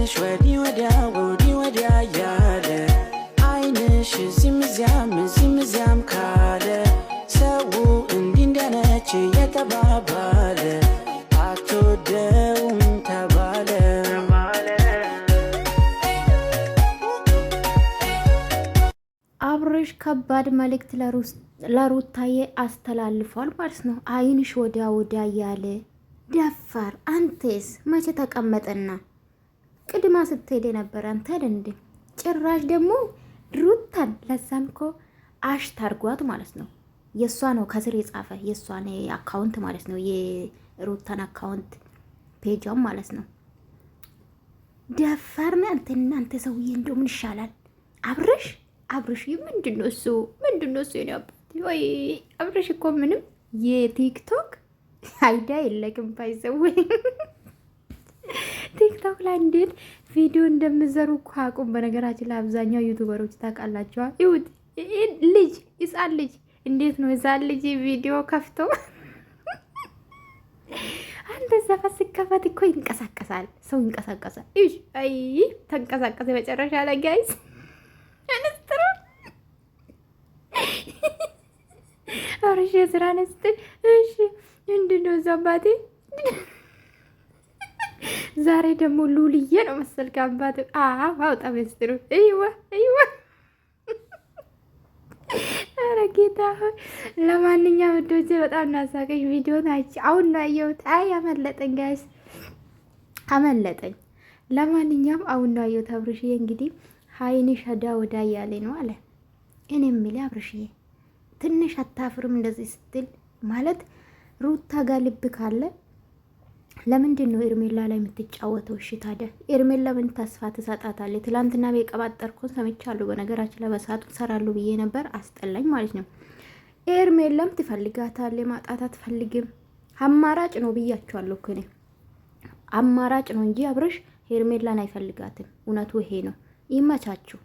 አይንሽ ወዲህ ወዲያ ያለ አይንሽ ዝም ካለ ሰው እንዲህ እንደነች የተባባለ አትወደውም ተባለ። አብርሽ ከባድ መልእክት ለሩታዬ አስተላልፏል ማለት ነው። አይንሽ ወዲያ ያለ ደፋር። አንቴስ መቼ ተቀመጠና ቅድማ ስትሄድ የነበረ አንተ እንዴ? ጭራሽ ደግሞ ሩታን ለዛም እኮ አሽታርጓት ማለት ነው። የእሷ ነው ከስር የጻፈ የእሷን አካውንት ማለት ነው። የሩታን አካውንት ፔጇም ማለት ነው። ደፋር ነህ አንተ። እናንተ ሰውዬ እንደው ምን ይሻላል? አብርሽ ምንድነው እሱ የኔ ወይ አብርሽ እኮ ምንም የቲክቶክ አይዳ የለቅም ባይዘው ቲክቶክ ላይ እንዴት ቪዲዮ እንደምዘሩ እኮ አቁም። በነገራችን ላይ አብዛኛው ዩቲዩበሮች ታውቃላችኋ። ይሁት ህፃን ልጅ እንዴት ነው ህፃን ልጅ ቪዲዮ ከፍቶ አንተ ዘፈን ሲከፈት እኮ ይንቀሳቀሳል፣ ሰው ይንቀሳቀሳል። አይ ተንቀሳቀሰ መጨረሻ ላይ ጋይስ አንስተሩ አብርሽ የስራ ነስትል። እሺ ምንድነው ዘባቴ? ዛሬ ደግሞ ሉልዬ ነው መሰል ካባቱ። አውጣ መስጥሩ። አይዋ ኧረ ጌታ ሆይ። ለማንኛውም ወዶቼ በጣም ናሳቀኝ ቪዲዮ ናቸው። አሁን ነው ያየሁት። አይ አመለጠኝ ጋይስ አመለጠኝ። ለማንኛውም አሁን ነው ያየሁት። አብርሽዬ እንግዲህ አይንሽ ወዲያ ያለ ነው አለ። እኔ የምልህ አብርሽዬ ትንሽ አታፍርም? እንደዚህ ስትል ማለት ሩታ ጋር ልብ ካለ ለምንድን ነው ኤርሜላ ላይ የምትጫወተው? እሺ ታዲያ ኤርሜላ ምን ተስፋ ትሰጣታለች? ትላንትና በቀባጠርኩን ሰምቻለሁ። በነገራችን ላይ በሰዓቱ ሰራሉ ብዬ ነበር፣ አስጠላኝ ማለት ነው። ኤርሜላም ትፈልጋታለች፣ ማጣት አትፈልግም። አማራጭ ነው ብያቸዋለሁ እኮ እኔ አማራጭ ነው እንጂ አብርሽ ኤርሜላን አይፈልጋትም። እውነቱ ይሄ ነው። ይመቻችሁ።